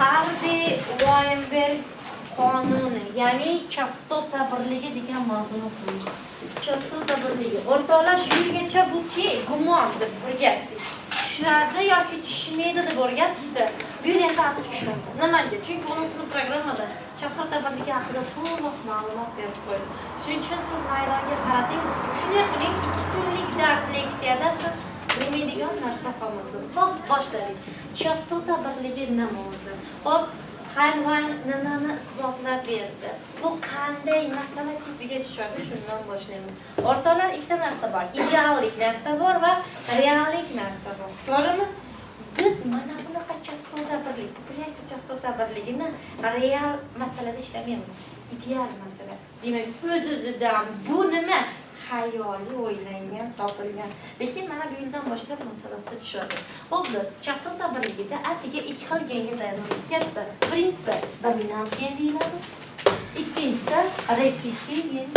Harvey-Weinberg qonuni, ya'ni chastota birligi degan mavzuni qo'ydik. Chastota birligi. O'rtoqlar, shu yergacha bu gumondir, o'rgatdik. Tushadi yoki tushmaydi deb o'rgatdik-da. Bu yer endi aniq tushadi. Nimaga? Chunki uning programmada chastota birligi haqida to'liq ma'lumot berib qo'ydi. Shuning uchun siz Naylonga qarating. Shunday qiling, 2 kunlik dars leksiyada siz bilmaydigan narsa qolmasin. Xo'p, boshladik. Chastota birligi nima o'zi? Xo'p, Heinlein nimani isbotlab berdi? Bu qanday masala tipiga tushadi? Shundan boshlaymiz. O'rtoqlar, ikkita narsa bor. Ideallik narsa bor va reallik narsa bor. To'g'rimi? Biz mana bunaqa chastota birligi, populyatsiya chastota birligini real masalada ishlamaymiz. Ideal masala. Demak, o'z-o'zidan bu nima? Hayoliy o'ylangan, topilgan. Lekin mana bu yildan boshlab masalasi tushadi. Xo'p, biz chastota birligida attiga 2 xil genga tayyorlaymiz. Katta. Birinchisi dominant gen deyiladi. Ikkinchisi resessiv gen.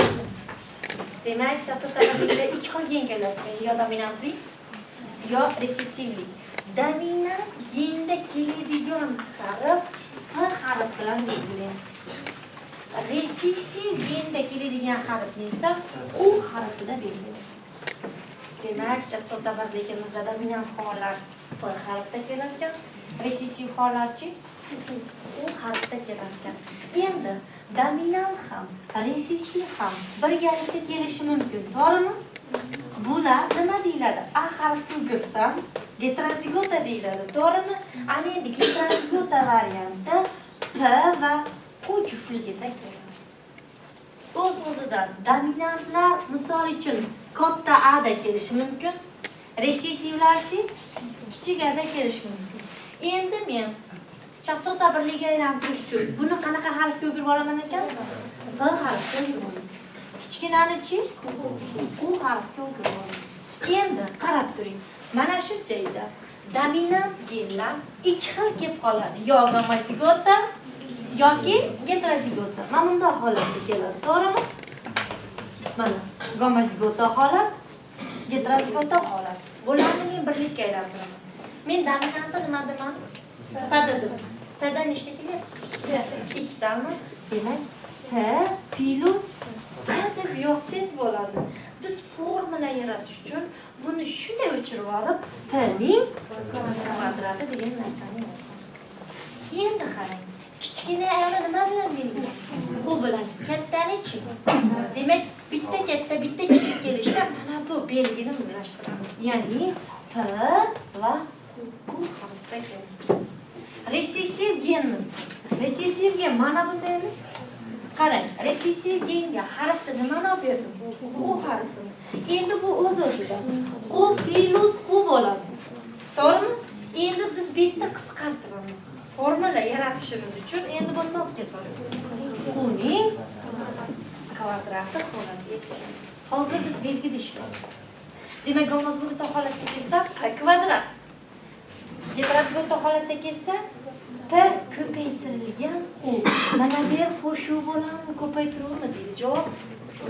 Demak, chastota birligida 2 xil gen keladi. Yo dominantlik, yo resessivlik. Dominant genda keladigan harf P harfi bilan belgilaymiz. Resessiv genda keladigan harfni esa U harfida belgilaymiz. Demak, chastota birligimizda dominant hollar P harfida kelar ekan, resessiv hollarchi U harfida kelar ekan. Endi dominant ham, resessiv ham birgalikda kelishi mumkin. To'g'rimi? Bular nima deyiladi? A harfini o'girsam, heterozigota deyiladi. To'g'rimi? Ana endi heterozigota varianti P va U juftligida keladi. O'z-o'zidan dominantlar misol uchun katta A da kelishi mumkin. Resessivlarchi kichik A da kelishi mumkin. Endi men chastota birligiga aylantirish uchun buni qanaqa harfga o'girib olaman ekan? P harfiga o'girib olaman. Kichkinanichi U harfiga o'girib olaman. Endi qarab turing. Mana shu joyda dominant genlar 2 xil kelib qoladi. Yo gomozigota yoki heterozigota. Mana bunday holatda keladi. To'g'rimi? Mana gomozigota holat, heterozigota holat. Bularni men birlikka aylantiraman. Men dominantni nima deman? P dedim. P dan nechta kelyapti? 2 tami? Demak, P plus P deb yozsangiz bo'ladi. Biz formula yaratish uchun buni shunday o'chirib olib, P ning kvadrati degan narsani yaratamiz. Endi qarang. Kichkina ayoli nima bilan belgilanadi? Bu bilan kattani-chi. Demak, bitta katta, bitta kichik kelishda mana bu belgini birlashtiramiz. Ya'ni P va Q harfida keladi. Resessiv genimiz. Resessiv gen mana bundaymi? Qarang, resessiv genga harfda nimani olib berdim? U harfini. Endi bu o'z-o'zidan U plus Q bo'ladi. To'g'rimi? Endi biz bitta qisqartiramiz. Formula yaratishimiz uchun endi buni olib ketamiz. Qning kvadrati holatiga keladi. Hozir biz belgida ishlaymiz. Demak, gomozigota holatga kelsa P kvadrat. Heterozigota holatga kelsa P ko'paytirilgan U. Mana bu yer qo'shuv bo'ladimi, ko'paytiruvmi deydi. Javob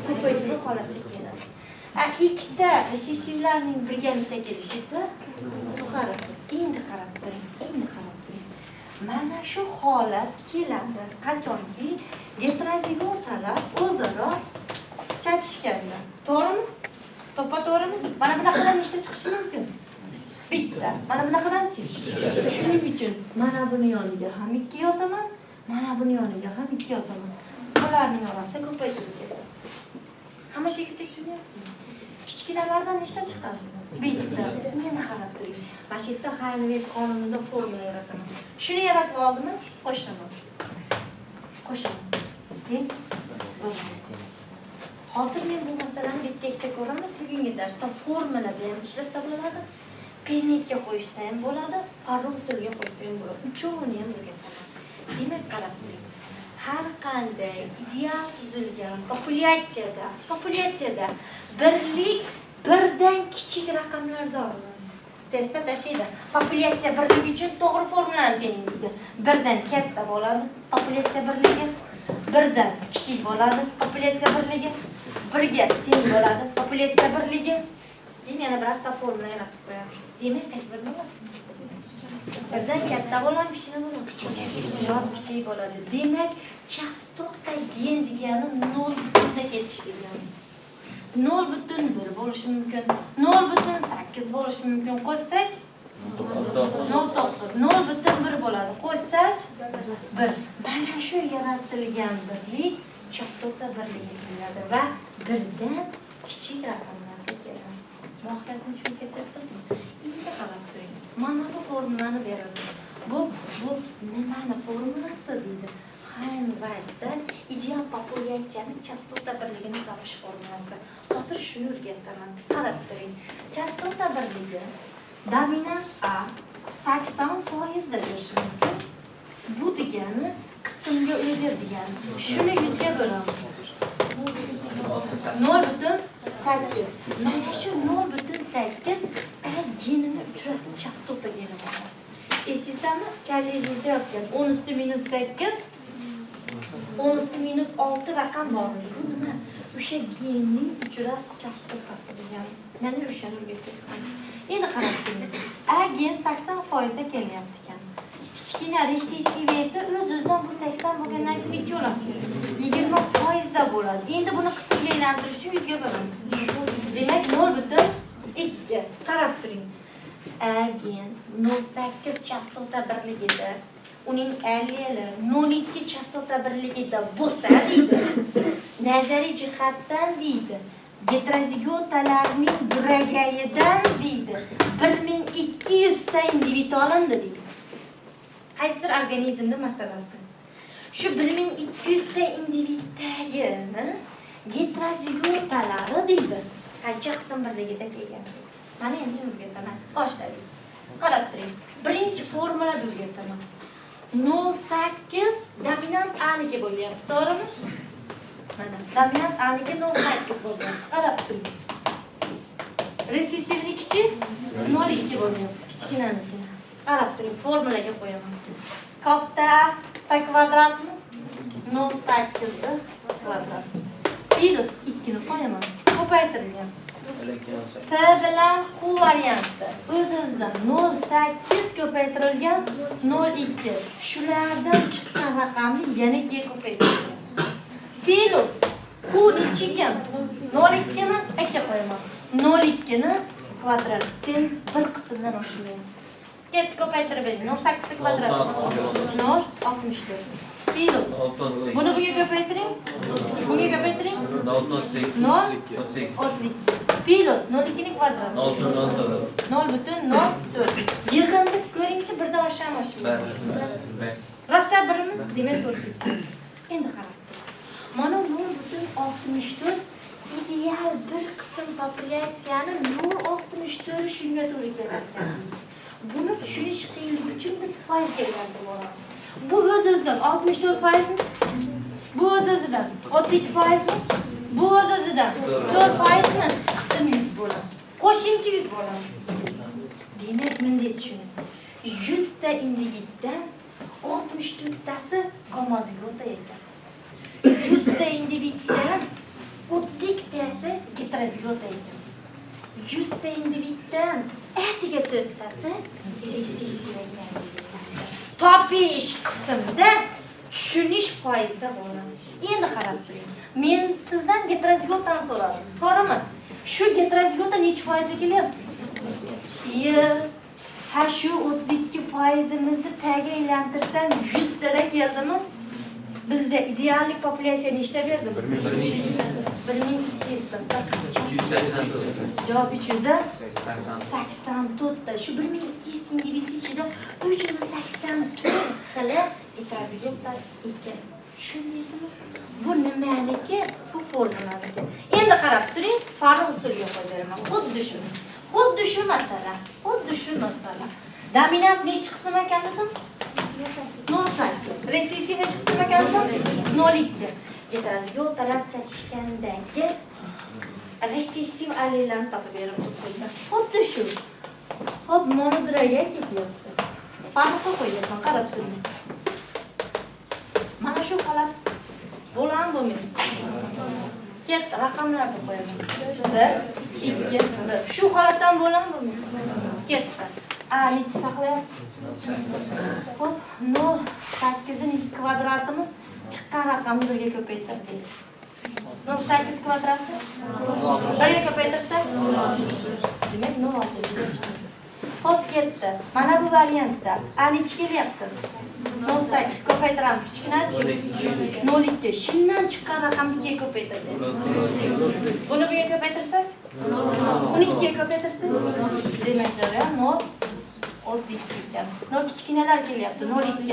ko'paytiruv holatiga keladi. Ikkita resessivlarning birgalikda kelishi esa bu harf. Endi qarab turing. Mana shu holat keladi qachonki heterozigotalar o'zaro chatishganda. To'g'rimi? To'g'rimi? Mana bunaqadan nechta chiqishi mumkin? Bitta. Mana bunaqadan-chi? Shuning uchun mana buni yoniga ham 2 yozaman, mana buni yoniga ham 2 yozaman. Bularning orasida ko'paytirib ketadi. Hamma shekilcha tushunyapsizmi? Kichkinalardan nechta chiqadi? Bitta. Meni qarab turing. Mana shu yerda Heinlein qonunida formula yarataman. Shuni yaratib oldimmi? Qo'shaman. Hozir men bu masalani bitta-ikkita ko'ramiz. Bugungi darsda formulada ham ishlasa bo'ladi. Penetga qo'yishsa ham bo'ladi, parrusulga qo'ysa ham bo'ladi. Uchovini ham o'rgataman. Demak, qarab turing. Har qanday ideal tuzilgan populyatsiyada birlik birdan kichik raqamlarda olinadi. Testda tashlaydi. Populyatsiya birligi uchun to'g'ri formulani teningizda. Birdan katta bo'ladi, populyatsiya birligi. Birdan kichik bo'ladi, populyatsiya birligi. Birga teng bo'ladi, populyatsiya birligi. Keyin yana birorta formula yaratib qo'yamiz. Demak, qaysi birini olasiz? Birdan katta bo'ladi, kichkina bo'ladi. javob kichik bo'ladi. Demak, chastota gain degani 0.1 ketish degani. 0.1 bo'lishi mumkin, 0.8 bo'lishi mumkin. Qo'shsak 0.1 bo'ladi. Qo'shsak 1. Mana shu yaratilgan birlik chastota birligi deyiladi va birdan kichik raqamlarga keladi. Mohiyatni tushunib ketyapsizmi? Endi qarab turing. Mana bu formulani beradi. Bu nimani formulasi deydi? Haynvaytdan ideal populyatsiyani chastota birligini topish formulasi. Hozir shuni o'rgataman. Qarab turing. Chastota birligi dominant A 80% da berishi mumkin. Bu degani qismga o'ydir degani. Shuni 100 ga bo'lamiz. 0.8. Mana shu 0.8 genini uchrasi chastota geni bo'ladi. Esingizmi? Kollejingizda yozgan 10 üstü minus 8 10 üstü minus 6 raqam bor. Bu nima? O'sha genning uchrasi chastotasi degani. Mana o'shani o'rgatyapman. Endi qarab ko'ring. A gen 80% ga kelyapti ekan. Kichkina resessiviyasi o'z-o'zidan bu 80 bo'lgandan keyin necha bo'ladi? 20% da bo'ladi. Endi buni qismga aylantirish uchun 100 ga bo'lamiz. Demak 0.2. Qarab turing. A gen 0.8 chastota birligida, uning alleli 0.2 chastota birligida bo'lsa deydi. Nazariy jihatdan deydi. Heterozigotalarning biragayidan deydi. 1200 ta individ olindi deydi. Qaysidir organizmning masalasi. Shu 1200 ta individdagi heterozigotalari deydi. Qancha qism birligida kelgan. Mana endi o'rgataman. Boshlaylik. Qarab turing. Birinchi formula o'rgataman. 0.8 dominant A niki bo'lyapti, to'g'rimi? Mana dominant A niki 0.8 bo'lyapti. Qarab turing. Resessivlik kichik 0.2 bo'lyapti, kichkinaniki. Qarab turing, formulaga qo'yaman. Katta A kvadratni 0.8 kvadrat. Minus 2 ni qo'yaman. Ko'paytirilgan. P bilan Q varianti o'z-o'zidan 0.8 ko'paytirilgan 0.2. Shulardan chiqqan raqamni yana ko'paytirilgan. Plus Q nechigan? 0.2 ni akka qo'yaman. 0.2 ni kvadratdan bir qismdan oshmaydi. Ketdi ko'paytirib bering. 0.8 kvadrat. 0.64. Plus. Buni bunga ko'paytiring. Bunga ko'paytiring. 0.32. Plus 0.2 ning kvadrati. 0.04. Yig'indi ko'ringchi birdan oshami oshmaydi. Rosa birmi? Demak 4. Endi qarang. Mana 0.64 ideal bir qism populyatsiyani 0.64 shunga to'g'ri keladi. Buni tushunish qiyinligi uchun biz foizga aylantirib olamiz. Bu o'z-o'zidan 64%, bu o'z-o'zidan 32%, bu o'z-o'zidan 4%ni qism 100 bo'ladi. Qo'shimcha 100 bo'ladi. Demak, bunday tushuning. 100 ta individdan 64 tasi homozigota ekan. 100 ta individdan 32 tasi heterozigota ekan. 100 ta individdan 4 tasi resessiv ekan. Topish qismda tushunish foizi bo'ladi. Endi qarab turing. Men sizdan heterozigotani so'radim. To'g'rimi? Shu heterozigota necha foizga kelyapti? Ha shu 32%imizni taga aylantirsam 100 tada keldimi? Bizda ideallik populyatsiya nechta berdi? 1200 ta. Javob 384 ta. Shu 1200 individ ichida 384 xili heterozigotlar ekan. Tushundingizmi? Bu nimaniki? Bu formulaniki. Endi qarab turing, farq usulga qo'yiraman. Xuddi shu masala. Dominant nechi qism ekan dedim? 0.8. Resessiv nechi qism ekan dedim? 0.2. Heterozigotalar chachishgandagi resessiv allellarni topib berib usulda. Xuddi shu. Hop, monodiraga ketyapti. Farqni qo'yayapman, qarab turing. Mana shu holat bo'lan bo'lmaydi. Katta raqamlarni qo'yaman. 1, 2, 1. Shu holatdan bo'lan bo'lmaydi. Katta. nechi saqlayapti? Xo'p, 0,8 ning kvadratini chiqqan raqamni 1 ga ko'paytirdik. 0,8 kvadratni 1 ga ko'paytirsak, demak 0,6 chiqadi. Xo'p, ketdi. Mana bu variantda nechi kelyapti? 0,8 ko'paytiramiz, kichkinachi 0,2. Shundan chiqqan raqamni 2 ga ko'paytirdik. Buni bu yerga ko'paytirsak, uni 2 ga ko'paytirsak, demak jarayon 0,32 ekan. Kichkinalar kelyapti. 0,2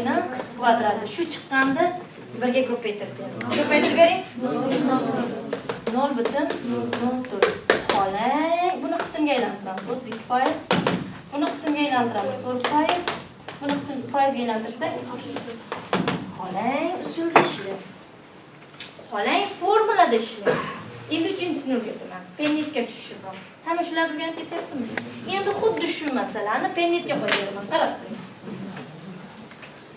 ning kvadrati. Shu chiqqanda 1 ga ko'paytirdik. Ko'paytirib bering. 0,04. Xolang, buni qismga aylantiramiz. 32%. Buni qismga aylantiramiz. 4%. Buni foizga aylantirsak, xolang usulda ishlaydi. Xolang formulada ishlaydi. Endi 3-sinfga o'taman. Pennetga tushiraman. Hamma shularni o'rganib ketyaptimi? Endi xuddi shu masalani pennetga qo'yiraman. Qarab turing.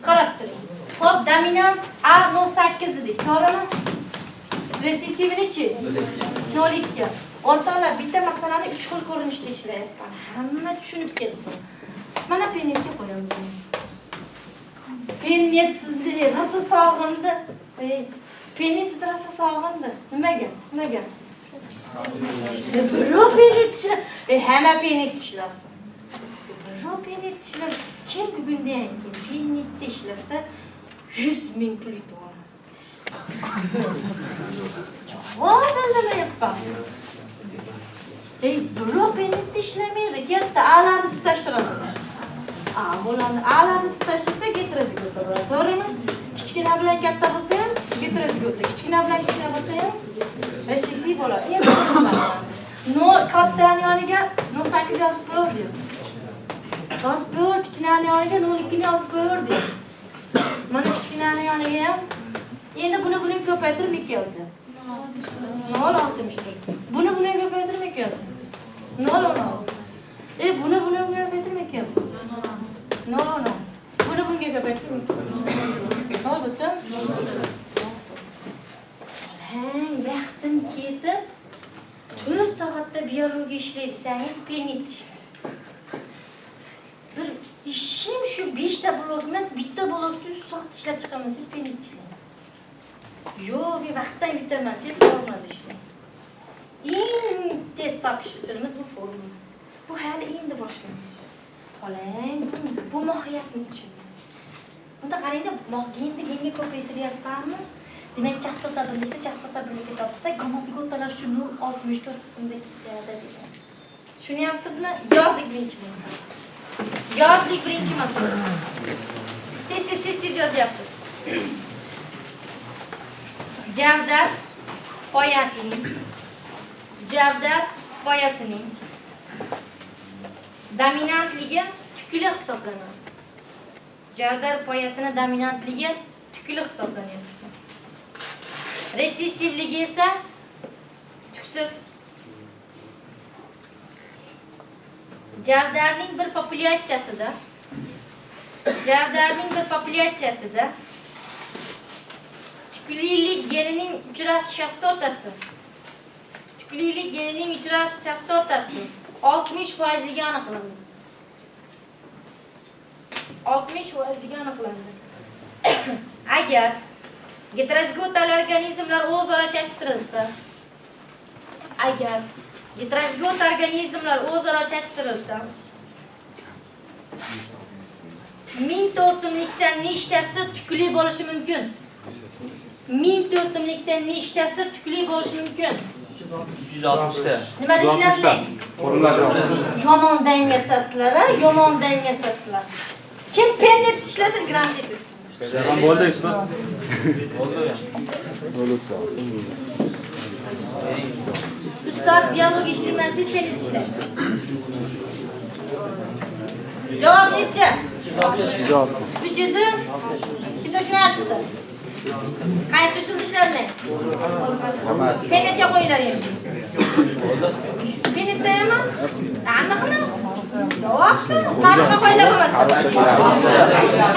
Qarab turing. Xo'p, dominant A 0,8 dedik. To'g'rimi? Resessivnichi 0,2. O'rtoqlar, bitta masalani 3 xil ko'rinishda ishlayapman. Hamma tushunib ketsin. Mana pennetga qo'yamiz. Pennet sizni rosa sog'indi. Pennet sizni rosa sog'indi. Nimaga? Birov pennet ishlar. Hamma pennet ishlasin. Birov pennet ishlar. Kim bugundan keyin pennetda ishlasa 100 ming pul yutadi. Javob olmayapman. Birov pennetda ishlamaydi. Katta A'larni tutashtiramiz. Bularni A'larni tutashtirsa getrozigota bo'ladi. To'g'rimi? Kichkina bilan katta bo'lsa ham getrozigota, kichkina bilan kichkina bo'lsa ham resessiv bo'ladi. Endi nol kattaning yoniga 0,8 yozib qo'ydik. Yozib qo'ydik, kichkinaning yoniga 0,2 ni yozib qo'ydik. Mana kichkinaning yoniga ham endi buni ko'paytirib 2 yozdim. 0,64. Buni ko'paytirib 2 yozdim. 0,16. Buni ko'paytirib 2 yozdim. 0,10. Buni bunga ko'paytirib 0,10. Vaqtim ketib 4 soatda biologiya ishlaydi desangiz, pennit ishlaysiz. Bir ishim shu 5 ta blok emas, bitta blokni 3 soat ishlab chiqaman, siz pennit ishlaysiz. Yo'q, men vaqtdan yutaman, siz formulada ishlang. Eng tez topish usulimiz bu formula. Bu hali endi boshlanish. Xolang, bu mohiyatni tushunamiz. Bunda qarangda, genga ko'paytiryapmanmi? Demak, chastota birligi topsak, gomozigotalar shu 0,64 qismda ketadi degan. Tushunyapsizmi? Yozdik birinchi masala. Tez yozyapmiz. Javdar poyasining dominantligi tukli hisoblanadi. Javdar poyasini dominantligi tukli hisoblanadi. Resessivligi esa tuksiz. Javdarning bir populyatsiyasida tuklilik genining uchrash chastotasi 60% aniqlandi. 60% aniqlandi. Agar heterozigot organizmlar o'zaro chachtirilsa, 1000 o'simlikdan nechtasi tukli bo'lishi mumkin? 1000 o'simlikdan nechtasi tukli bo'lishi mumkin? 360 ta. Nima deyishlar? Yomon dangasasizlar, Kim pennit ishlasa grant etsin. Tamam, bo'ldi ustoz. Ustoz biologiya ishlayman, siz pennit ishlaysiz. Javob necha? 300. Kimda shuni chiqdi? Qaysi usulda ishladinglar? Pennetga qo'yinglar endi. Pennetdami? Aniqmi? Javob. Qarqqa qo'yinglar bo'lmasa.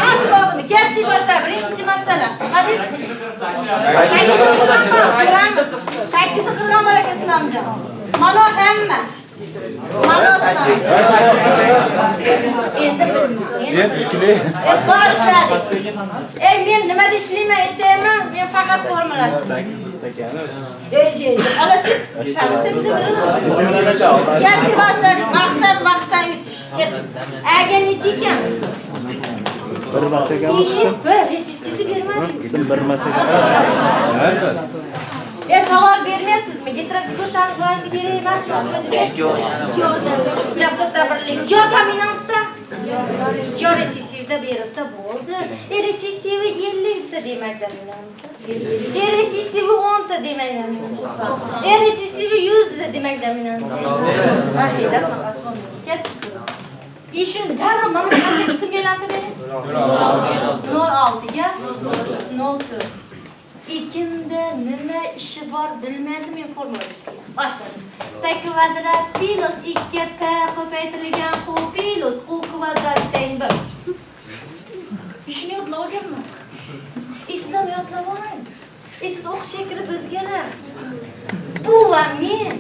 Qaysi bo'ldimi? Ketti boshla. Birinchi masala. Hadis. 8 qilgan bo'lak islomjon. Mana hamma. Başladık. Men nima ishlayman aytayman, men faqat formula chiqaman. Ana siz shartimizni beraman. Endi başladık. Maqsad vaqtdan yutish. Agar necha ekan? Bir masaga Resistni bermadim. bir masaga. Savol bermaysizmi? Getrozigotani foizi kerak emasmi? Chastota birligi. Yo dominantda. Yo resessivda berilsa bo'ldi. Resessivi 50 desa demak dominantda. Resessivi 10 desa demak dominantda. Resessivi 100 desa demak dominantda. Mahida faqat İşin darro mana qanday qism belantib bering? 06 ga 04. Ikimda nima ishi bor bilmadim, men formula ishlayman. Boshladim. P kvadrat plus 2p ko'paytirilgan q plus q kvadrat teng 1. Ishni yodlaganman. Siz ham yodlab oling. Siz o'qishga kirib o'zgarasiz. Bu va men.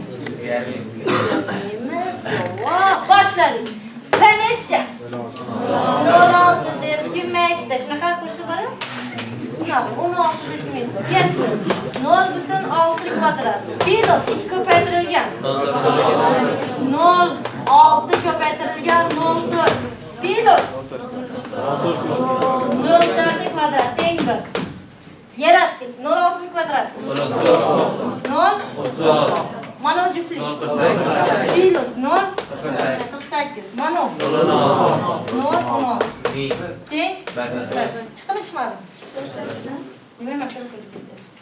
Boshladik. Planetcha. 16 deb demakda shunaqa qo'shib boring. 16 deb demakda. Ketdi. 0,6 kvadrat. Plus 2 ko'paytirilgan. 0,6 ko'paytirilgan 0,4. Plus 0,4 kvadrat teng 1. Yaratdik. 0,6 kvadrat. 0,38. Mana juftlik. Plus 0,48. Mana 0,16. Teng. Chiqdimi chiqmadi? Nima masala qilib ketdingiz?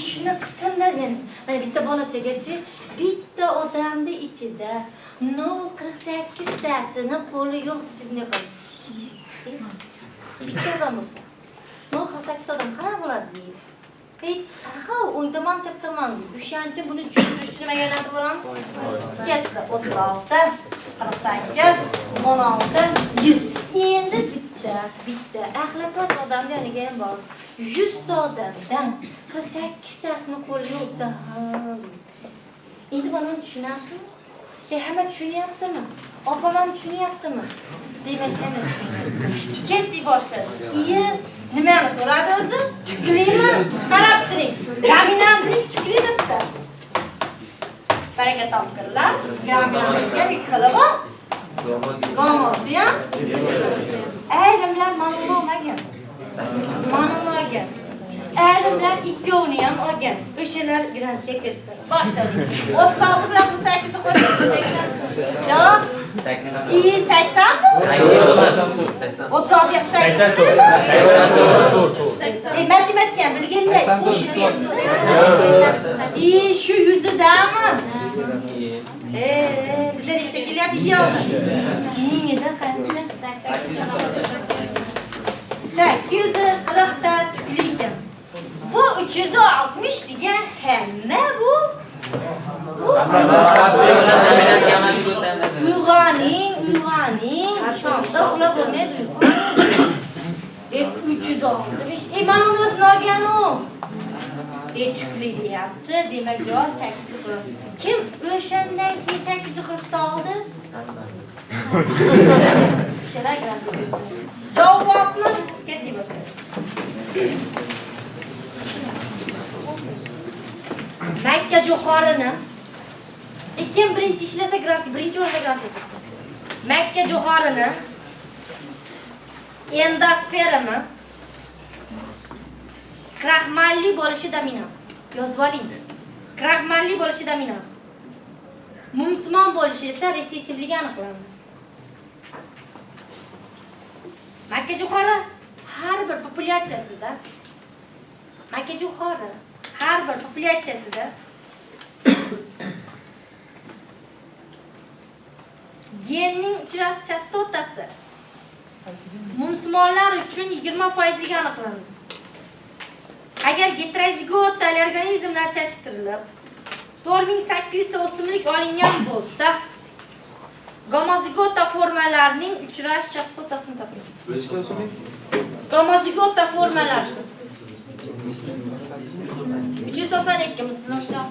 Shuni qismdan beramiz. Mana bitta bolachagachi bitta odamni ichida 0,48 tasini qo'li yo'q siz ne qiling? Bitta odam bo'lsa 0,48 odam qanaqa bo'ladi deydi. Qanaqa o'ydaman chaptaman deydi. O'shancha buni tushuntirishni nimaga aylantirib olamiz? Ketdi 36, 48, 16, 100. Endi bitta axlapaz odamni yoniga ham bor. 100 ta odamdan 48 tasini qo'li yo'qsa, endi buni tushunasizmi? Hamma tushunyaptimi? Opam tushunyaptimi? Demak, hamma tushunyapti. Ketdi boshladi. Nimani so'radi o'zi? Tuklimi? Qarab turing. Dominantlik tukli debdi. Baraka topdirlar. Dominantlikka bir xili bor. Gomosi ham. Ayrimlar ma'lum olmagan. Ma'lum olgan. Ayrimlar ikkovini ham olgan. O'shalar grantga kirsin. Boshladik. 36 bilan 8ni qo'shib 80. Javob 80mi? 36 80. Matematikani bilganda shu 100dami? Bizlar ishga kelyapti idealmi? Mingida qancha? 840 ta tukli ekan. Bu 360 degan hamma bu. Uyg'oning, shonda ular bo'lmaydi. 365. Mana uni o'zini olgan-u. Tukli deyapti. Demak, javob 840. Kim o'shandan keyin 840 ta oldi? O'shalar grant. Javobni ketdi boshladi. Makka jo'xorini kim birinchi ishlasa grant, birinchi o'rinda grant etilsin. Makka jo'xorini endospermi kraxmalli bo'lishi dominant. Yozib oling. Kraxmalli bo'lishi dominant. Mumsimon bo'lishi esa resessivligi aniqlandi. Makka jo'xori har bir populyatsiyasida genning uchrash chastotasi mumsimonlar uchun 20% ligi aniqlandi. Agar heterozigot organizmlar chatishtirilib 4800 ta o'simlik olingan bo'lsa, gomozigota formalarning uchrash chastotasini toping. Gomozigota formalar 392 Müslümcan.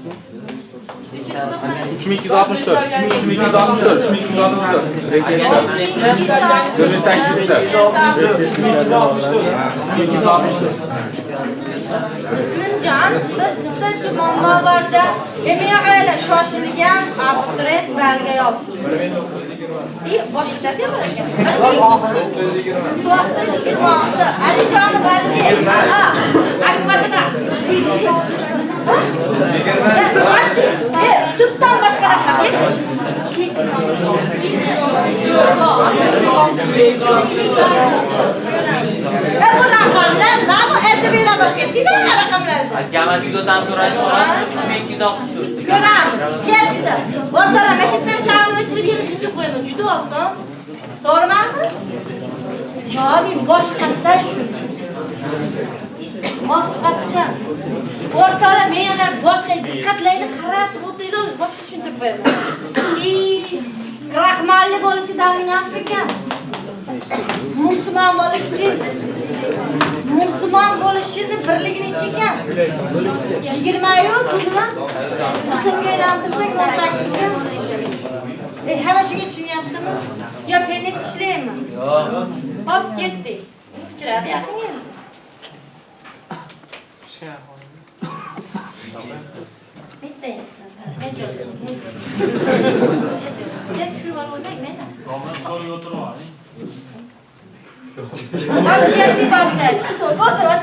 3264, 3264, 3264. 2800'ler. Müslümcan, bir sizda shu muammo borda. Menga qayla shoshilgan abituriyent belga oldi. Boshqacha deb ekan. Alijoni belga. Akbarda. Tutdan boshqa raqam ayting. Bu raqamlar nima ajabiylar bo'lib ketdi-ku raqamlar. Kamasiga o'tam so'raysiz, 3264. Ko'ramiz. Ketdi. O'rtalar mashitdan shamni o'chirib berishni qo'yaman. Juda oson. To'g'rimi? Yo'q, boshqatdan shu. Boshqatdan. O'rtalar menga boshqa diqqatlarni qaratib o'tiringlar, boshqa tushuntirib qo'yaman. Rahmalli bo'lishi dominant ekan. Musulmon bo'lishini birligini ekan. 20 yo'q, pulmi? So'mga aylantirsak 18 ga. Hamma shunga tushunyaptimi? Yo pennet ishlaymi? Yo'q. Hop, ketdik. Kuchiradi yaqinga. Bitta. Jet shu var o'ynayman. Keldi başladı. O'tirib.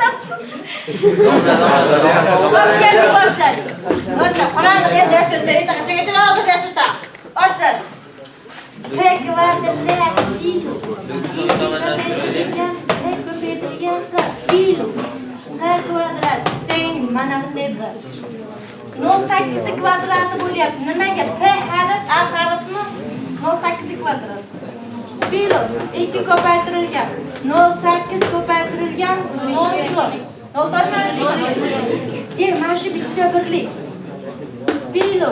Keldi başladı. Başla. Qarang, ders o'ttirib, qanchaga oldi ders o'ta. Başladı. Pek vardı ne bilu. Pek ko'paytirgan bilu. Her kvadrat teng mana bunday bir. 08 kvadrati bo'lyapti. Nimaga? P harf, A harfmi? 08 kvadrat. Bilu 2 ko'paytirilgan. 08 ko'paytirilgan 0. 0 mana shu bitta birlik. Bilu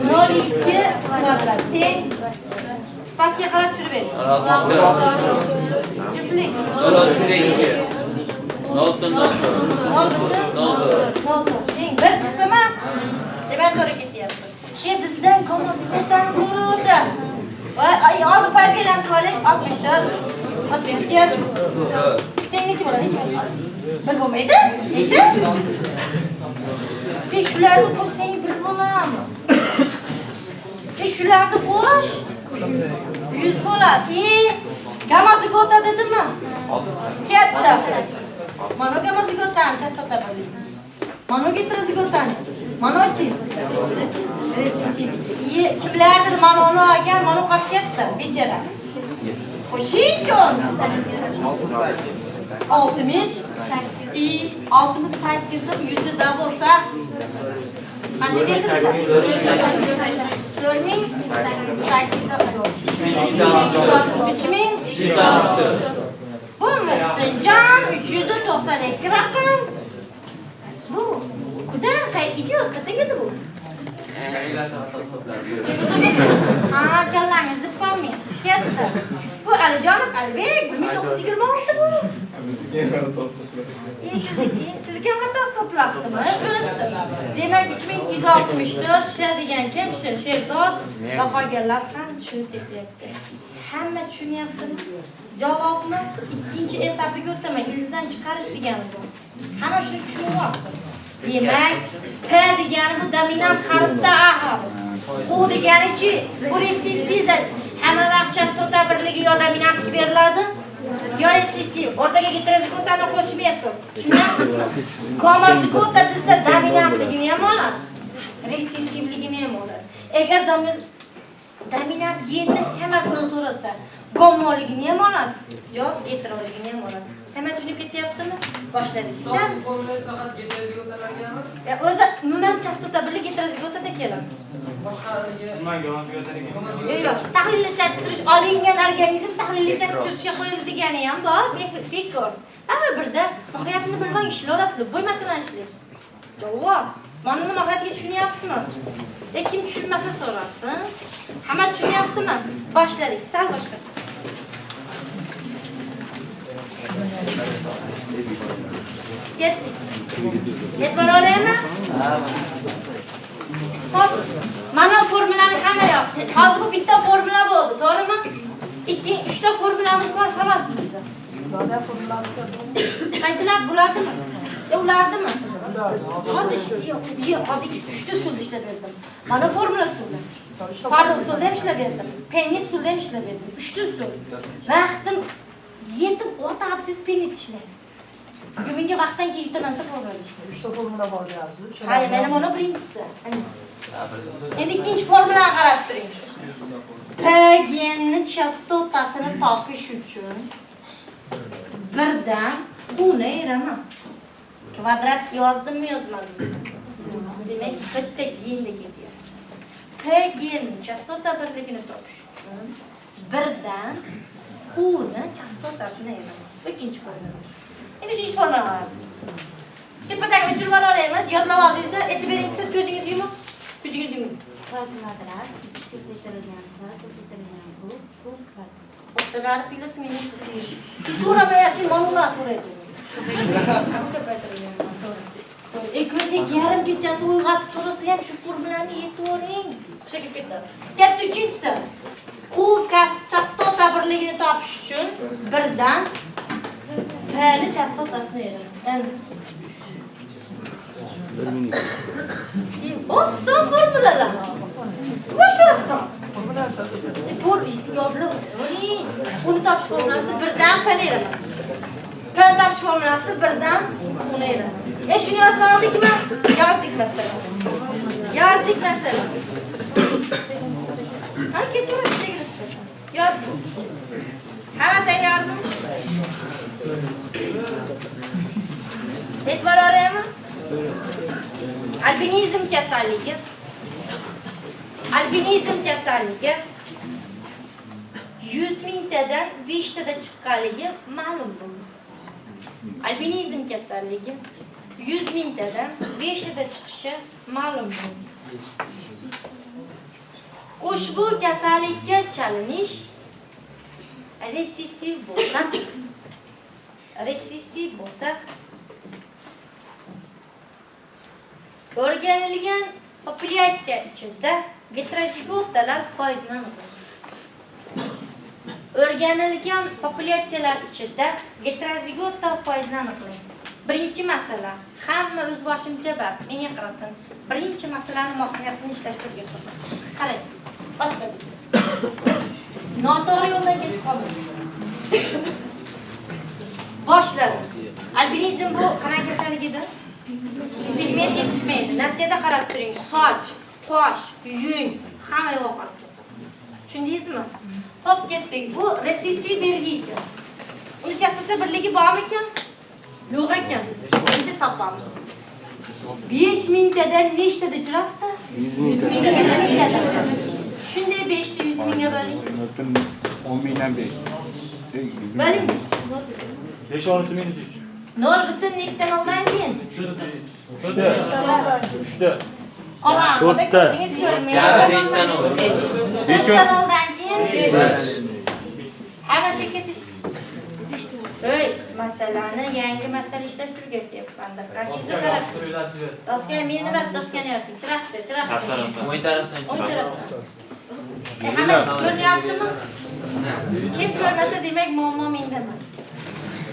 02 kvadrat teng. Pastga qarab tushirib ber. Juftlik. 0 Teng bir chiqdimi? Demak to'g'ri ketyapti. Bizdan kommunikasiyani so'radi. Ay, oldi faizga aylantirib olaylik. 64. 64. Tengichi bo'ladi, hech qanday. Bir bo'lmaydi? Neydi? Shularni qo'shsang bir bo'ladimi? Shularni qo'sh. 100 bo'ladi. Gamma-zigota dedimmi? Katta. Mana gamma-zigotan chastota bo'ladi. Mana heterozigotan. Mana-chi? Kimlardir mana uni olgan, mana qolib ketdi, bechara. Qo'shing-chi. 68. 68 100da bo'lsa qancha keldi bizga? 4800 Bu Muhsinjon 392 raqam. Bu kudan qaytiga o'tdi bu. Kallangizni qolmang. Ketdi. Bu Alijonov Albek 1926 bu. Sizga xato hisoblabdimi? O'zi. Demak 3264 sh degan kim? Sherzod bahogarlar ham tushunib ketyapti. Hamma tushunyaptimi? Javobni ikkinchi etapiga o'taman. Ildizni chiqarish degani bu. Hamma shuni tushunyapti. Demak, P degani bu dominant harfda A harfi. U deganichi, bu resessiv hamma vaqt chastota birligi yo dominantga beriladi, yo resessiv. O'rtaga heterozigotani qo'shmaysiz. Tushunyapsizmi? Gamma-zigota desa dominantligini ham olasiz, resessivligini ham olasiz. Agar dominant genni hammasini so'rasa, gammaligini ham olasiz, javob heteroligini ham olasiz. Hamma tushunib ketyaptimi? Boshladik. Faqat heterozigotalarga emas. O'zi umuman chastota birlik heterozigotada keladi. Yo'q, tahlilli chatishtirish olingan organizm tahlilli chatishtirishga qo'yildi degani ham bor, bekors. Hamma birda mohiyatini bilmang ishlayapsizlar, bo'lmasalar ishlaysiz. Javob. Mana nima mohiyatiga tushunyapsizmi? Kim tushunmasa so'rasin. Hamma tushunyaptimi? Boshladik. Sal boshqa. E'tibor olaymi? Hop, mana formulani hamma yozsin. Hozir bu bitta formula bo'ldi, to'g'rimi? 2-3 ta formulamiz bor, xolos bizda. Qaysilar bulardimi? Ulardimi? Hozir hozir 3 ta usulda ishlab berdim. Mana formula usuli. Farruh usulda ham ishlab berdim. Pennit usulda ham ishlab berdim. 3 ta usul. Vaqtim yetib o'tadi siz pennit ishlang. Bugungi vaqtdan keyin bittadan formula ishlang. 3 ta formula bor deyapsiz. Hayır, mana buni birinchisi. Endi ikkinchi formulani qarab turing. P genni chastotasini topish uchun birdan uni ayiraman. Kvadrat yozdimmi, yozmadimmi? Demak, bitta genga kelyapti. P genni chastota birligini topish uchun birdan uni chastotasini ayiraman. Bu ikkinchi formula. Endi uchinchi formula qarab. Tepadagi o'chirib olaymi? Yodlab oldingizda, e'tiboringiz siz ko'zingizni yuming. Ko'zingizni yuming. Kvadrat, Ottalar pilas meni. Siz so'ramayapsiz, ma'lumot so'raysiz. Ekmetlik yarim kechasi uyg'otib so'rasa ham shu formulani yetib oling. O'sha kelib ketasiz. Katta uchinchisi. U chastota birligini topish uchun birdan P'ni chastotasini ayiraman. Oson formulalar. Boshqa oson. Yodlab oling. Uni topish formulasi birdan P'ni ayiraman. P'ni topish formulasi birdan uni ayiraman. Shuni yozib oldikmi? Yozdik masalan. Ha, keltirib yozdik. Hamma tayyormi? E'tibor olaymi? Albinizm kasalligi. 100 mingtadan 5 tada chiqqanligi ma'lum bo'ldi. Albinizm kasalligi 100 mingtadan 5 tada chiqishi ma'lum bo'ldi. Ushbu kasallikka chalinish resessiv bo'lsa o'rganilgan populyatsiya ichida heterozigotalar foizini aniqlaydi. O'rganilgan populyatsiyalar ichida heterozigota foizini aniqlaydi. Birinchi masala, hamma o'z boshimcha bas, menga qarasin. Birinchi masalani mohiyatini ishlashtirib o'tiraman. Qarang, boshqa bitta. Noto'g'ri yo'ldan ketib qolmang. Boshladim. Albinizm bu qanaqa kasalligidir? Pigment yetishmaydi. Natijada qarab turing, soch, qosh, yung hamma yo'qolib ketadi. Tushundingizmi? Hop, ketdik. Bu resessiv belgi ekan. Uni chastota birligi bormi ekan? Yo'q ekan. Endi topamiz. 5000 tadan nechtada uchrabdi? 100 mingtadan. Shunday 5 ta 100 mingga bo'ling. 10 mingdan 5. Bo'ling. 5 onisi minus 3. 0 butun nechtadan oldan keyin? 3'te. Qorong'ida ko'zingiz ko'rmaydi. 5 dan oldi. 5 dan oldan keyin ana shu ketishdi. Ey, masalani yangi masala ishlashtirib ketyapman. Qancha qarab. Doskani meni emas, doskani yoting. Chiroqchi. O'ng tarafdan Hamma ko'ryaptimi? Kim ko'rmasa demak muammo menda emas.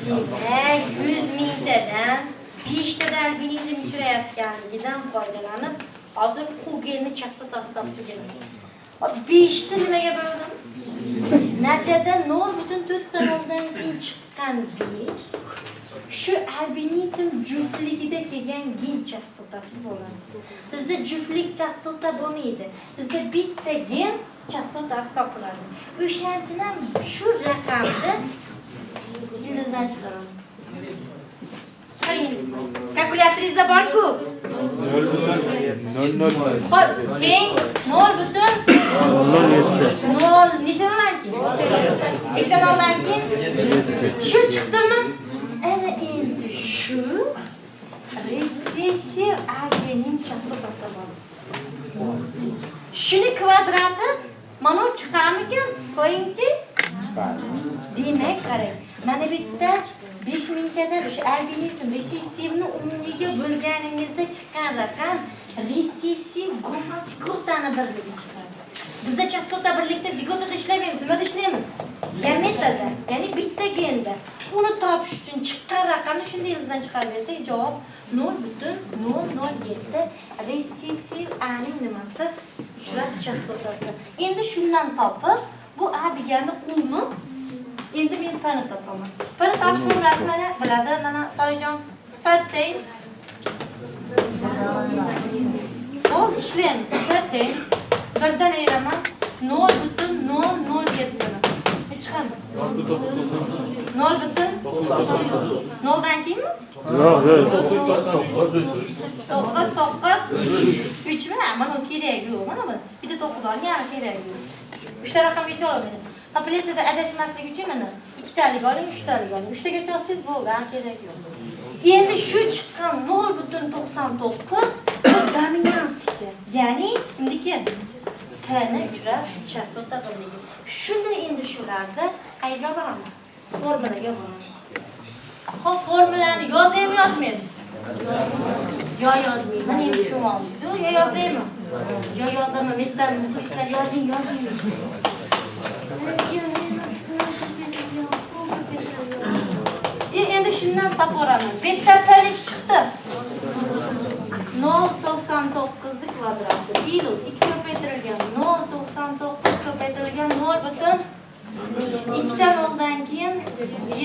100 mingtadan 5 tada albinizm uchrayotganligidan foydalanib, hozir Hugenni chastotasi toptirgan. 5 ta nimaga bo'ldim? Natijada 0.4 dan oldan keyin chiqqan 5 shu albinizm juftligida kelgan gen chastotasi bo'ladi. Bizda juftlik chastota bo'lmaydi. Bizda bitta gen chastotasi topiladi. O'shaning ham shu raqamni yildan chiqaramiz. Qarang. Kalkulyatoringizda bor-ku? 0.00. Xo'p, teng 0.07. 0 nechtadan keyin? Ikkitadan oldan keyin shu chiqdimi? Ana endi shu resessiv agening chastotasi bor. Shuni kvadrati mana chiqarmikan? Qo'yingchi. Demak, qarang. Mana bu yerda 5000 tadan o'sha albinizm resessivni umumiga bo'lganingizda chiqqan raqam resessiv gomosigotani birligi chiqadi. Bizda chastota birlikda zigotada ishlamaymiz. Nimada ishlaymiz? Gametada, ya'ni bitta genda. Uni topish uchun chiqqan raqamni shunday yildan chiqarib bersak, javob 0.007 resessiv A'ning nimasi? Uchras chastotasi. Endi shundan topib, bu A degani qumi. Endi men P'ni topaman. P'ni topish formulasimni biladi, mana Solijon. P Hop, ishlaymiz. P birdan ayiraman. 0.007 ne chiqadi? 0.0dan keyinmi? Yo'q, yo'q. 3 mi? Mana u kerak yo'q, mana bu. Bitta 9 olgan, yana kerak yo'q. 3 ta raqam yecha olmaydi. Populyatsiyada adashmaslik uchun mana 2 talik oling, 3 talik oling. 3 taga olsangiz bo'ldi, kerak yo'q. Endi shu chiqqan 0.99 bu dominantika. Ya'ni nimniki? P'ni uchras chastota birligi. Shuni endi shularda qayerga boramiz? Formulaga boramiz. Xo'p, formulani yozaymi, yozmaymi? Yo yozmayman. Mana endi shu mavzuda yo yozaymi? Yo yozaman. Mendan muxlislar yozing. Endi shundan topaman. Bitta P'ni chiqdi. 0.99 kvadrati minus 2 ko'paytirilgan 0.99 ko'paytirilgan 0.2 dan oldan keyin 7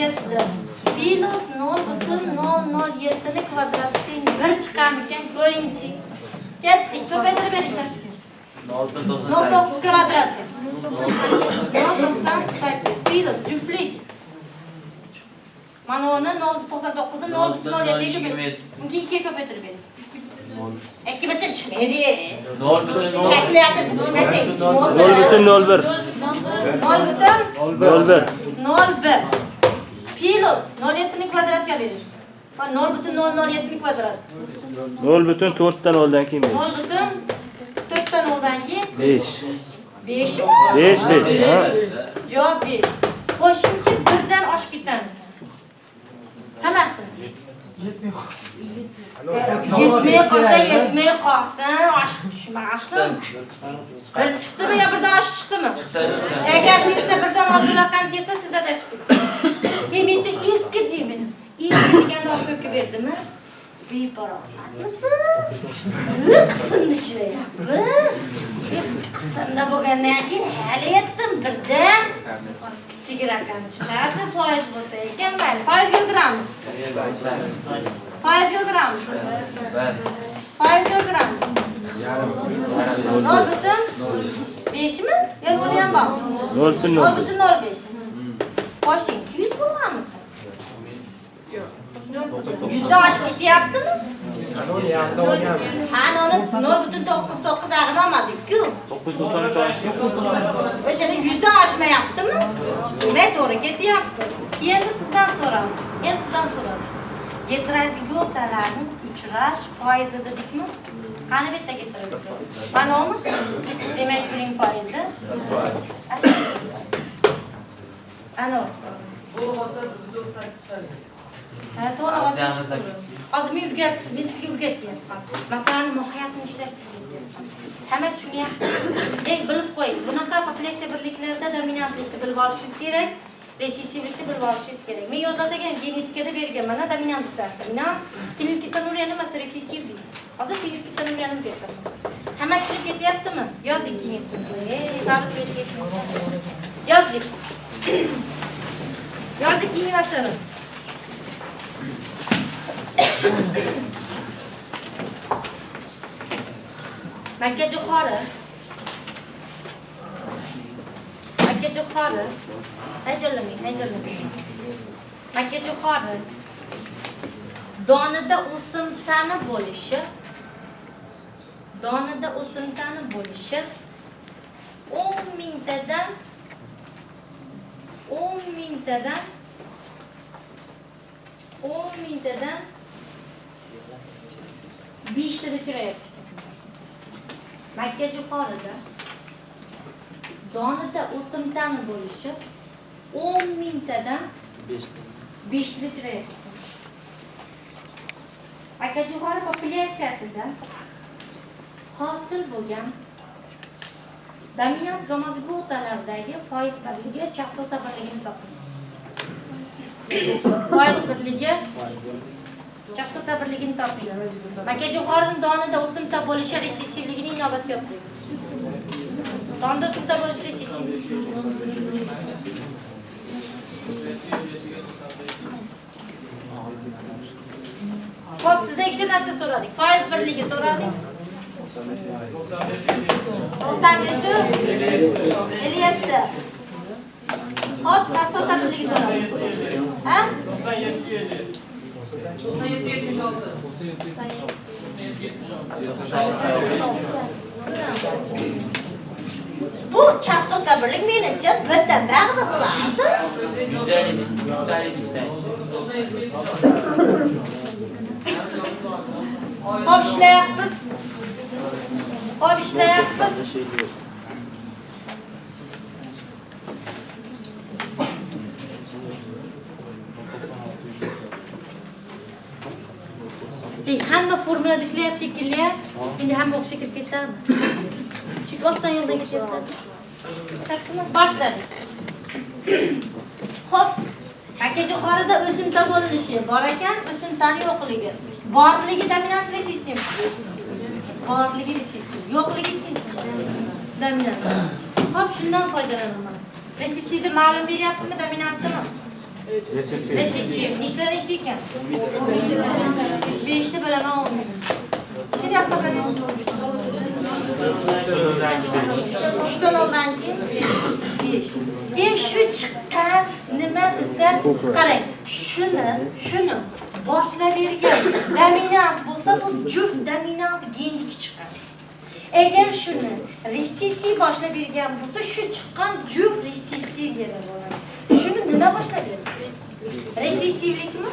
minus 0.007 ni kvadrati teng 1 chiqarmikan ko'ringchi. Ketdik, ko'paytirib beringlar. 0.9 kvadrati 0.98 minus juftlik. Mana uni 0.99 ni 0.07 ga 2 ga ko'paytirib bering. Ikki bitta chiqmaydi. 0.0 kalkulyator bilmasang, 0.01. 0.01 plus 0.7 ni kvadratga bering. 0.007 ni kvadrat. 0.4 dan oldan keyin 0.4 dan oldan keyin 5. 5 mi? 5. Ha. Yo'q, 5. Qo'shimcha 1 dan oshib ketadi. Hammasini. Yetmay qolsin, oshib tushmasin. Bir chiqdimi yo birdan oshib chiqdimi? Agar shu yerda birdan oshib raqam kelsa, siz adashib ketdingiz. Menda 2 deyman. 2 deganda oshib berdimmi? Beparosatmisiz? Qismni ishlayapmiz. Qismda bo'lgandan keyin hali yetdim birdan kichik raqam chiqadi, foiz bo'lsa ekan, mayli. Foizga o'tiramiz. Foizga o'tiramiz. Foizga o'tiramiz. 0.5 mi? Yo, nol ham bor. 0.05. Qo'shing, 200 bo'lganmi? 100 oshib ketyaptimi? Ha, noni 0.99 ag'in olmadik-ku. 993 olishga. O'shada 100 dan oshmayaptimi? Demak, to'g'ri ketyapmiz. Endi sizdan so'radim. Getrozigotalarning uchrash foizi dedikmi? Qani bitta getrozigota? Manami? Demak, shuning foizi. Ana. Bu bo'lsa 198 chiqadi. Ha, to'g'ri o'zim. Hozir men sizga o'rgatyapman. Masalani mohiyatini ishlashtiryapman. Hamma tushunyapti. Bilib qo'ying. Bunaqa populyatsiya birliklarida dominantlikni bilib olishingiz kerak. Resessivlikni bilib olishingiz kerak. Men yodlagan genetikada berganman, dominant desa. Dominant fenilketonuriya nimasi resessiv deysiz. Hozir fenilketonuriyani o'rgataman. Hamma tushunib ketyaptimi? Yozdik keyingisini. Yozdik. Yozdik keyingisini. Makka jo'xori. Hajalamang. Makka jo'xori. Donida o'simtani bo'lishi 10 mingtadan 5 tada uchrayapti. Makka jo'xorida donida o'simtani bo'lishi 10 mingtadan 5 ta chiroyli. Aka yuqori populyatsiyasida hosil bo'lgan dominant gamazgotalardagi foiz birligi chastota birligini toping. Foiz birligi chastota birligini toping. Makajo'xorining donida o'simta bo'lishi resessivligini inobatga oling. Donda o'simta bo'lishi resessiv. Xo'p, sizdan ikkita narsa so'radik. Foiz birligi so'radik. 95 57. Hop, chastota birligi so'radik. Ha? 97 Bu chastota birlik menimcha birdan ba'zi bo'ladi. 150 Hop, ishlayapmiz. Hop, ishlayapmiz. Hamma formulada ishlayapti shekilli. Endi hamma o'xshab kirib ketadi. Chunki oson yo'ldan ketyapsan. Taktimi? Boshladik. Xo'p, aka yuqorida o'simta bo'linishi bor ekan, o'simtani yo'qligi. Borligi dominant resessiv. Borligi resessiv. Yo'qligi-chi? Dominant. Xo'p, shundan foydalanaman. Resessivni ma'lum beryaptimi, dominantmi? Resessiv. Nechtadan ishdi ekan? 5 ta bo'laman 10 ming. Shuni hisoblayman. 3 dan oldan keyin 5. Endi shu chiqqan nima desa, qarang, shuni boshlavergan dominant bo'lsa, bu juft dominant genlik chiqadi. Agar shuni resessiv boshlab bergan bo'lsa, shu chiqqan juft resessiv yana bo'ladi. Shuni nima boshlab beradi? Resessivlikmi?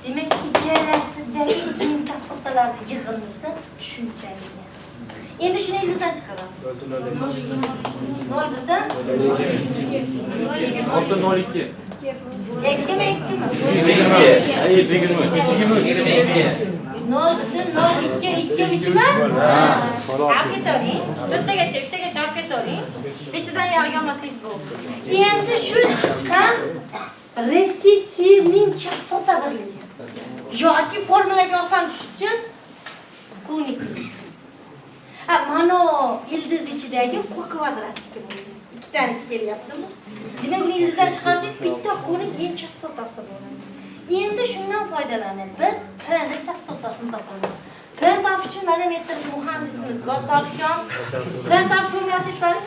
Demak, ikkalasidagi keng chastotalarning yig'indisi shunchalik. Endi shuni ildizdan chiqaramiz. 0.02. 0.02 Alketorin, bittagacha, uchtagacha alketorin, 5 tadan yog'gan maskis bo'ldi. Endi shu chiqqan resessivning chastota birligi yoki formulaga oson tushish uchun konik. Mana ildiz ichidagi kvadratiki bo'ldi. Ikkitaniki kelyaptimi? Demak, uni ildizdan chiqarsangiz bitta konik eng chastotasi bo'ladi. Endi shundan foydalanib biz P ni chastotasini topamiz. P topish uchun mana metr muhandisimiz bor, Sobitjon. P topish formulasini aytamiz.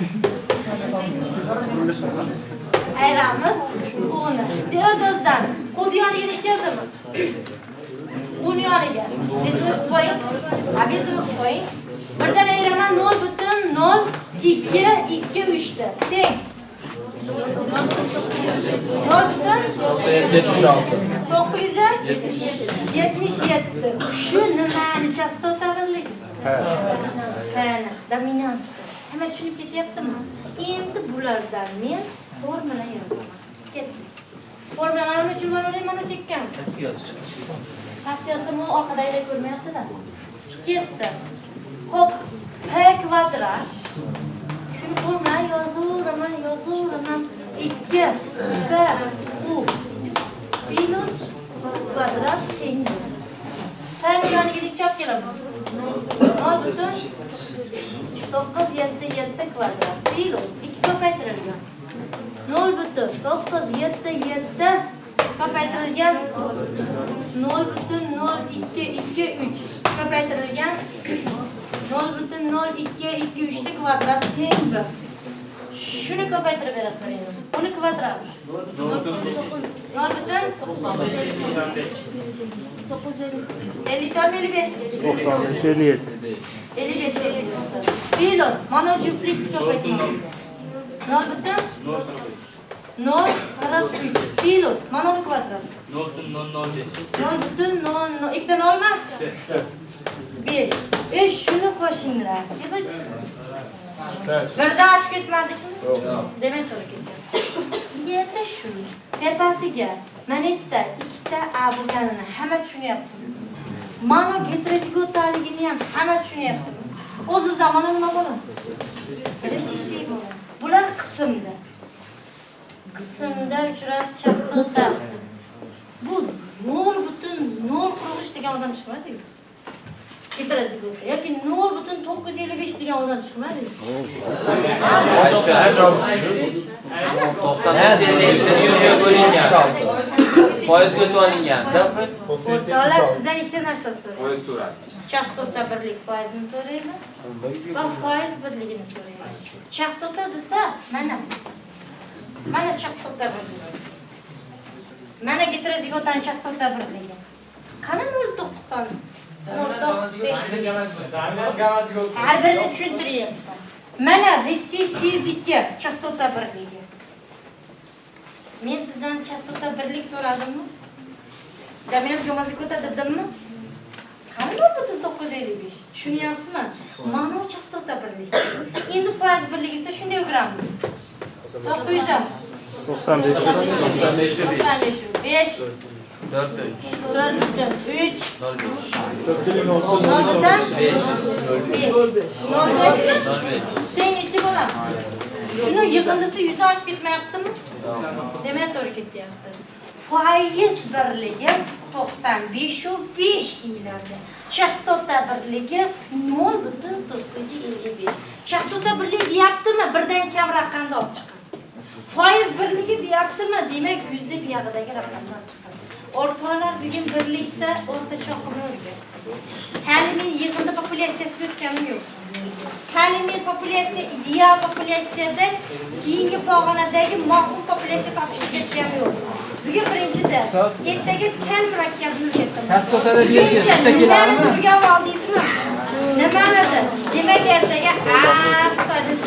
Ayramiz uni. O'z-o'zidan kod yoniga yetkazamiz. Uni yoniga. Bezini qo'ying. Bezini qo'ying. Birdan ayiraman 0.0223 ta. Teng. 0.977. Shu nimani chastota birligi? Qani, dominant. Hamma tushunib ketyaptimi? Endi bulardan men formula yozaman. Ketdi. Formula mana uchun mana chekkan. Passiyasini orqadagida ko'rmayapti-da. Ketdi. Hop, P kvadrat. Shuni formula yozuraman. 2 P U minus kvadrat tengdir. Formulani chop kelaman. 0.977 kvadrat minus 2 ko'paytirilgan. 0.977 ko'paytirilgan 0.0223 ko'paytirilgan 0.0223 ta kvadrat tengdir. Shuni ko'paytirib berasizlar endi. Uni kvadrat. 55 Pilos, mana juftlik ko'paytirmoqda. 0.043 Pilos, mana kvadrat. 0.00 ikkita nolmi? 5. Shuni qo'shinglar. Bir birdan oshib ketmadikmi? Demak, to'g'ri ketgan. endi shu. Tepasiga mana yerda ikkita A bo'lganini hamma tushunyapti. Mana heterozigotaligini ham hamma tushunyapti. O'zingizda mana nima bo'ladi? Resessiv bo'ladi. Bular qismda. Qismda uchrasish chastotasi. Bu 0.0 degan odam chiqmadi. Heterozigota yoki 0.955 degan odam chiqmadi. 95 bo'lingan. Foizga to'lingan. O'rtoqlar sizdan ikkita narsa so'rayman. Chastota birlik foizini so'rayman va foiz birligini so'rayman. Chastota desa mana. Mana chastota birligi. Mana heterozigotaning chastota birligi. Qani 0.90? 0.95. Har birini tushuntiryapman. Mana resessivniki chastota birligi. Men sizdan chastota birlik so'radimmi? Dominant gomozigota dedimmi? Qani 0.955? Tushunyapsizmi? Mana bu chastota birligi. Endi foiz birligi esa shunday o'giramiz. Topqizam. 95. 5 4 3 nechi bo'ladi? Shuni yig'indisi 100 oshib ketmayaptimi? Demak, to'g'ri ketyapti. Foiz birligi 95.5 deyiladi. Chastota birligi 0.955. Chastota birligi deyaptimi? Birdan kam raqamni olib chiqasiz. Foiz birligi deyaptimi? Demak, 100 buyog'idagi raqamdan chiqadi. O'rtoqlar bugun birlikda o'rtacha oqimni o'rgatdik. Hali men yig'inda populyatsiyasiga o'tganim yo'q. Hali men populyatsiya ideal populyatsiyada keyingi pog'onadagi ma'qul populyatsiya topishga ham yo'q. Bugun birinchi dars. Ertaga sal murakkabni o'rgataman. Chastotada bergan nimani turgan oldingizmi? Nimani? Demak ertaga astoydil